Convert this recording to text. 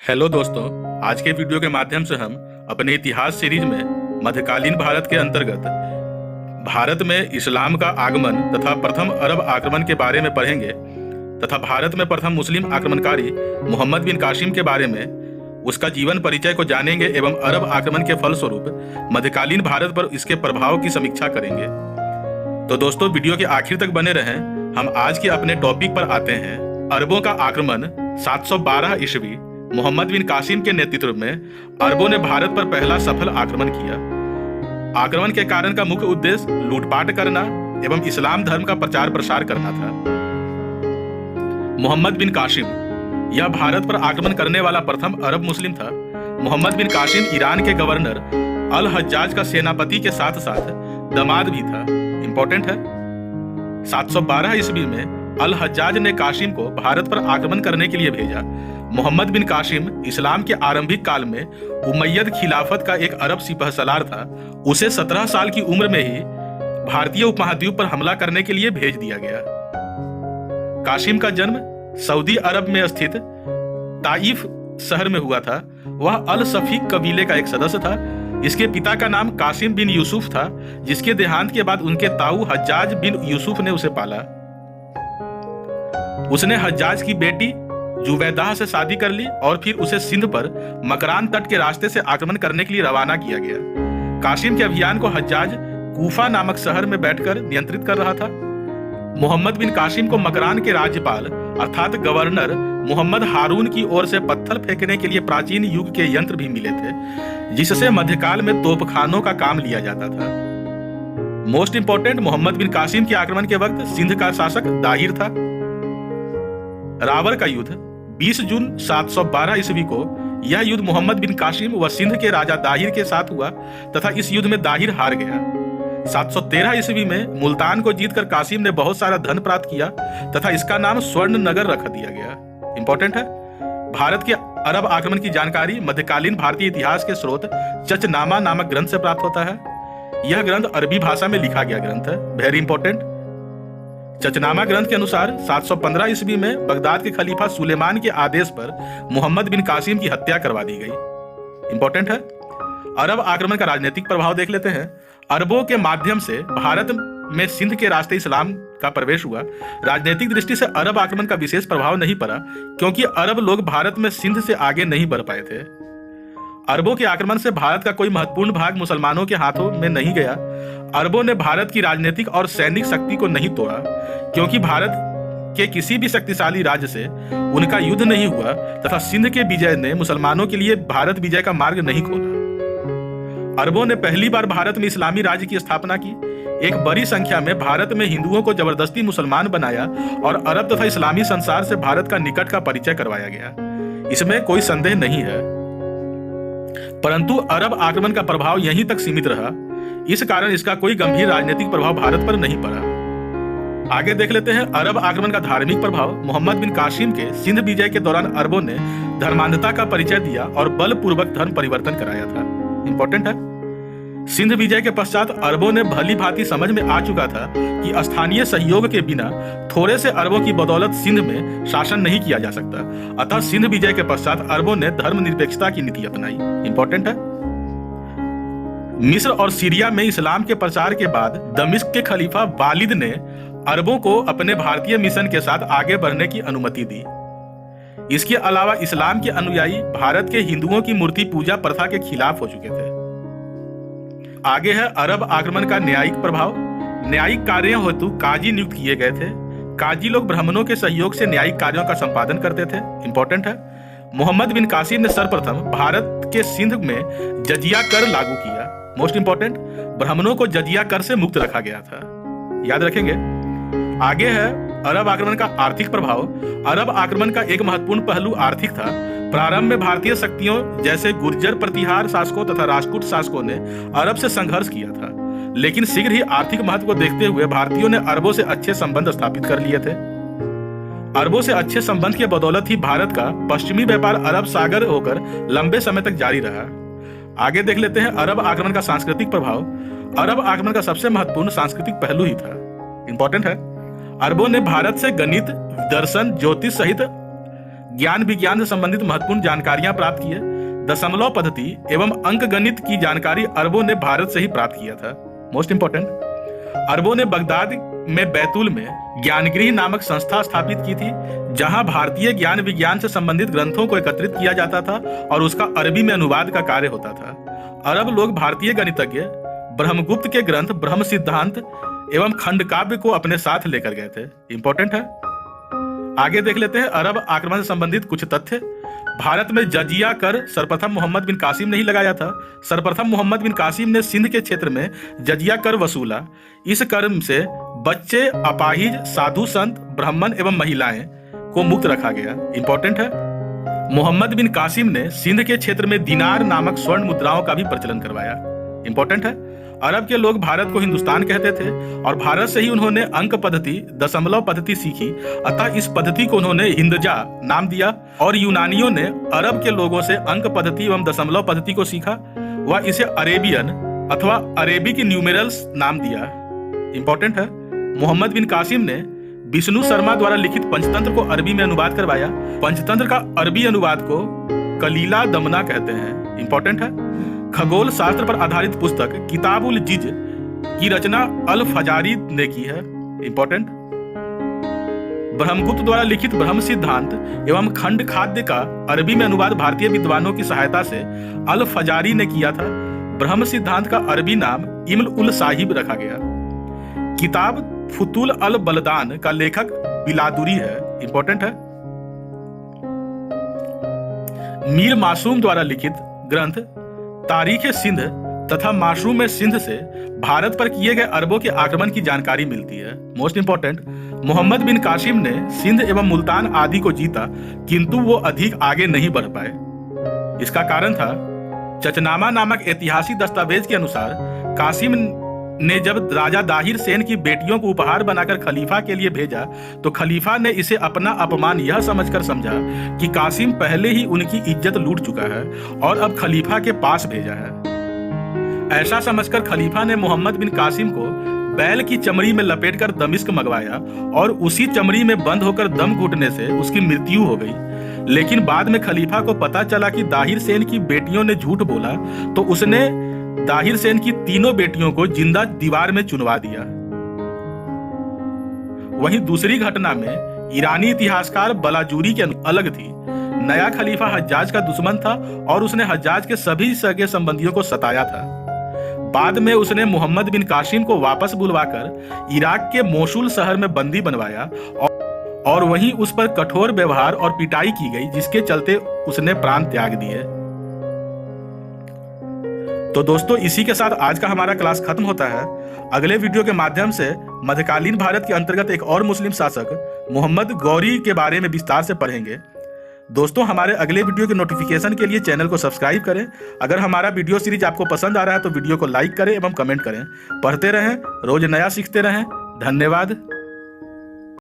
Hello दोस्तों, आज के वीडियो के माध्यम से हम अपने इतिहास सीरीज में मध्यकालीन भारत के अंतर्गत भारत में इस्लाम का आगमन तथा प्रथम अरब आक्रमण के बारे में पढ़ेंगे तथा भारत में प्रथम मुस्लिम आक्रमणकारी मोहम्मद बिन कासिम के बारे में उसका जीवन परिचय को जानेंगे एवं अरब आक्रमण के फलस्वरूप मध्यकालीन भारत पर इसके प्रभाव की समीक्षा करेंगे। तो दोस्तों, वीडियो के आखिर तक बने रहें। हम आज के अपने टॉपिक पर आते हैं। अरबों का आक्रमण 712 ईस्वी मोहम्मद बिन कासिम के नेतृत्व में अरबों ने भारत पर पहला सफल आक्रमण किया। आक्रमण के कारण का मुख्य उद्देश्य लूटपाट करना एवं इस्लाम धर्म का प्रचार प्रसार करना था। मोहम्मद बिन कासिम यह भारत पर आक्रमण करने वाला प्रथम अरब मुस्लिम था। मोहम्मद बिन कासिम ईरान के गवर्नर अल हज्जाज का सेनापति के साथ साथ दामाद भी था। इंपॉर्टेंट है। 712 ईस्वी में अल हज्जाज ने कासिम को भारत पर आक्रमण करने के लिए भेजा। मोहम्मद बिन कासिम इस्लाम के आरंभिक काल में उमैयद खिलाफत का एक अरब सिपहसालार था। उसे 17 साल की उम्र में ही भारतीय उपमहाद्वीप पर हमला करने के लिए भेज दिया गया। कासिम का जन्म सऊदी अरब में स्थित ताइफ शहर में हुआ था। वह अल सफीक कबीले का एक सदस्य था। इसके पिता का नाम कासिम बिन यूसुफ था, जिसके देहांत के बाद उनके ताऊ हज्जाज बिन यूसुफ ने उसे पाला। उसने हज्जाज की बेटी जुवैदाह से शादी कर ली और फिर उसे सिंध पर मकरान तट के रास्ते से आक्रमण करने के लिए रवाना किया गया। कासिम के अभियान को हज्जाज कूफा नामक शहर में बैठकर नियंत्रित कर रहा था। मोहम्मद बिन कासिम को मकरान के राज्यपाल अर्थात गवर्नर मोहम्मद हारून की ओर से पत्थर फेंकने के लिए प्राचीन युग के यंत्र भी मिले थे, जिससे मध्यकाल में तोपखानों का काम लिया जाता था। मोस्ट इंपोर्टेंट, मोहम्मद बिन कासिम के आक्रमण के वक्त सिंध का शासक दाहिर था। रावर का युद्ध 20 जून 712 ईस्वी को यह युद्ध मोहम्मद बिन कासिम व सिंध के राजा दाहिर के साथ हुआ तथा इस युद्ध में दाहिर हार गया। 713 ईस्वी में मुल्तान को जीतकर कासिम ने बहुत सारा धन प्राप्त किया तथा इसका नाम स्वर्ण नगर रख दिया गया। इंपॉर्टेंट है। भारत के अरब आक्रमण की जानकारी मध्यकालीन भारतीय इतिहास के स्रोत चचनामा नामक ग्रंथ से प्राप्त होता है। यह ग्रंथ अरबी भाषा में लिखा गया ग्रंथ है। Very important. चचनामा ग्रंथ के अनुसार 715 ईस्वी में बगदाद के खलीफा सुलेमान के आदेश पर मोहम्मद बिन कासिम की हत्या करवा दी गई। इंपॉर्टेंट है। अरब आक्रमण का राजनीतिक प्रभाव देख लेते हैं। अरबों के माध्यम से भारत में सिंध के रास्ते इस्लाम का प्रवेश हुआ। राजनीतिक दृष्टि से अरब आक्रमण का विशेष प्रभाव नहीं पड़ा, क्योंकि अरब लोग भारत में सिंध से आगे नहीं बढ़ पाए थे। अरबों के आक्रमण से भारत का कोई महत्वपूर्ण भाग मुसलमानों के हाथों में नहीं गया। अरबों ने भारत की राजनीतिक और सैनिक शक्ति को नहीं तोड़ा, क्योंकि भारत के किसी भी शक्तिशाली राज्य से उनका युद्ध नहीं हुआ तथा सिंध के विजय ने मुसलमानों के लिए भारत विजय का मार्ग नहीं खोला। अरबों ने पहली बार भारत में इस्लामी राज्य की स्थापना की। एक बड़ी संख्या में भारत में हिंदुओं को जबरदस्ती मुसलमान बनाया और अरब तथा इस्लामी संसार से भारत का निकट का परिचय करवाया गया। इसमें कोई संदेह नहीं है। परंतु अरब आक्रमण का प्रभाव यहीं तक सीमित रहा। इस कारण इसका कोई गंभीर राजनीतिक प्रभाव भारत पर नहीं पड़ा। आगे देख लेते हैं अरब आक्रमण का धार्मिक प्रभाव। मोहम्मद बिन कासिम के सिंध विजय के दौरान अरबों ने धर्मांधता का परिचय दिया और बलपूर्वक धर्म परिवर्तन कराया था। इंपॉर्टेंट है। सिंध विजय के पश्चात अरबों ने भली भांति समझ में आ चुका था कि स्थानीय सहयोग के बिना थोड़े से अरबों की बदौलत सिंध में शासन नहीं किया जा सकता। अतः सिंध विजय के पश्चात अरबों ने धर्मनिरपेक्षता की नीति अपनाई। इंपॉर्टेंट है। मिस्र और सीरिया में इस्लाम के प्रचार के बाद दमिश्क के खलीफा वालिद ने अरबों को अपने भारतीय मिशन के साथ आगे बढ़ने की अनुमति दी। इसके अलावा इस्लाम के अनुयायी भारत के हिंदुओं की मूर्ति पूजा प्रथा के खिलाफ हो चुके थे। आगे है अरब आक्रमण का न्यायिक प्रभाव। न्यायिक कार्यों हेतु काजी नियुक्त किए गए थे। काजी लोग ब्राह्मणों के सहयोग से न्यायिक कार्यों का संपादन करते थे। इंपॉर्टेंट है। मोहम्मद बिन कासिम ने सर्वप्रथम भारत के सिंध में जजिया कर लागू किया। मोस्ट इंपॉर्टेंट, ब्राह्मणों को जजिया कर से मुक्त रखा गया था। याद रखेंगे। आगे है अरब आक्रमण का आर्थिक प्रभाव। अरब आक्रमण का एक महत्वपूर्ण पहलू आर्थिक था। प्रारंभ में भारतीय शक्तियों जैसे गुर्जर प्रतिहार शासकों तथा राजपूत शासकों ने अरब से संघर्ष किया था, लेकिन शीघ्र ही आर्थिक महत्व को देखते हुए भारतीयों ने अरबों से अच्छे संबंध स्थापित कर लिए थे। अरबों से अच्छे संबंध के बदौलत ही भारत का पश्चिमी व्यापार अरब सागर होकर लंबे समय तक जारी रहा। आगे देख लेते हैं अरब आक्रमण का सांस्कृतिक प्रभाव। अरब आक्रमण का सबसे महत्वपूर्ण सांस्कृतिक पहलू ही था। इंपॉर्टेंट है। अरबों ने भारत से गणित, दर्शन, ज्योतिष सहित ज्ञान विज्ञान से संबंधित महत्वपूर्ण जानकारियां प्राप्त की है। दशमलव पद्धति एवं अंक गणित की जानकारी अरबों ने भारत से ही प्राप्त किया था। मोस्ट इंपॉर्टेंट, अरबों ने बगदाद में बैतूल में ज्ञानगृह नामक संस्था स्थापित की थी, जहां भारतीय ज्ञान विज्ञान से संबंधित ग्रंथों को एकत्रित किया जाता था और उसका अरबी में अनुवाद का कार्य होता था। अरब लोग भारतीय गणितज्ञ ब्रह्मगुप्त के ग्रंथ ब्रह्म सिद्धांत एवं खंड काव्य को अपने साथ लेकर गए थे। इंपॉर्टेंट है। आगे देख लेते हैं अरब आक्रमण से संबंधित कुछ तथ्य। भारत में जजिया कर सर्वप्रथम मोहम्मद बिन कासिम ने ही लगाया था। सर्वप्रथम मोहम्मद बिन कासिम ने सिंध के क्षेत्र में जजिया कर वसूला। इस कर से बच्चे, अपाहिज, साधु संत, ब्राह्मण एवं महिलाएं को मुक्त रखा गया। इंपॉर्टेंट है। मोहम्मद बिन कासिम ने सिंध के क्षेत्र में दिनार नामक स्वर्ण मुद्राओं का भी प्रचलन करवाया। इंपॉर्टेंट है। अरब के लोग भारत को हिंदुस्तान कहते थे और भारत से ही उन्होंने अंक पद्धति, दशमलव पद्धति सीखी। अतः इस पद्धति को उन्होंने हिंदजा नाम दिया और यूनानियों ने अरब के लोगों से अंक पद्धति एवं दशमलव पद्धति को सीखा व इसे अरेबियन अथवा अरेबिक न्यूमेरल्स नाम दिया। इंपॉर्टेंट है। मोहम्मद बिन कासिम ने विष्णु शर्मा द्वारा लिखित पंचतंत्र को अरबी में अनुवाद करवाया। पंचतंत्र का अरबी अनुवाद को कलीला दमना कहते हैं। इंपॉर्टेंट है। खगोल शास्त्र पर आधारित पुस्तक किताबुल जिज की रचना अल फजारी ने की है। इंपॉर्टेंट। ब्रह्मगुप्त द्वारा लिखित ब्रह्म सिद्धांत एवं खंड खाद्य का अरबी में अनुवाद भारतीय विद्वानों की सहायता से अल फजारी ने किया था। ब्रह्म सिद्धांत का अरबी नाम इल्म उल साहिब रखा गया। किताब फुतुल अल बलदान का लेखक बिलादुरी है। इंपॉर्टेंट है। मीर मासूम द्वारा लिखित ग्रंथ तारीख सिंध तथा माशरूम में सिंध से भारत पर किए गए अरबों के आक्रमण की जानकारी मिलती है। मोस्ट इंपॉर्टेंट, मोहम्मद बिन कासिम ने सिंध एवं मुल्तान आदि को जीता, किंतु वो अधिक आगे नहीं बढ़ पाए। इसका कारण था चचनामा नामक ऐतिहासिक दस्तावेज के अनुसार कासिम ने जब राजा दाहिर सेन की बेटियों को उपहार बनाकर खलीफा के लिए भेजा तो खलीफा ने इसे अपना अपमान यह समझकर समझा कि कासिम पहले ही उनकी इज्जत लूट चुका है और अब खलीफा के पास भेजा है। ऐसा समझकर खलीफा ने मोहम्मद बिन कासिम को बैल की चमड़ी में लपेटकर दमिश्क मंगवाया और उसी चमड़ी में बंद होकर दम घुटने से उसकी मृत्यु हो गई। लेकिन बाद में खलीफा को पता चला कि दाहिर सेन की बेटियों ने झूठ बोला तो उसने दाहिर सेन की तीनों बेटियों को जिंदा दीवार में चुनवा दिया। वहीं दूसरी घटना में ईरानी इतिहासकार बलाजूरी की अलग थी। नया खलीफा हज्जाज का दुश्मन था और उसने हज्जाज के सभी सगे संबंधियों को सताया था। बाद में उसने मोहम्मद बिन कासिम को वापस बुलवाकर इराक के मोसुल शहर में बंदी बनवाया और वहीं उस पर कठोर व्यवहार और पिटाई की गई, जिसके चलते उसने प्राण त्याग दिए। तो दोस्तों, इसी के साथ आज का हमारा क्लास खत्म होता है। अगले वीडियो के माध्यम से मध्यकालीन भारत के अंतर्गत एक और मुस्लिम शासक मोहम्मद गौरी के बारे में विस्तार से पढ़ेंगे। दोस्तों, हमारे अगले वीडियो के नोटिफिकेशन के लिए चैनल को सब्सक्राइब करें। अगर हमारा वीडियो सीरीज आपको पसंद आ रहा है तो वीडियो को लाइक करें एवं कमेंट करें। पढ़ते रहें, रोज नया सीखते रहें। धन्यवाद।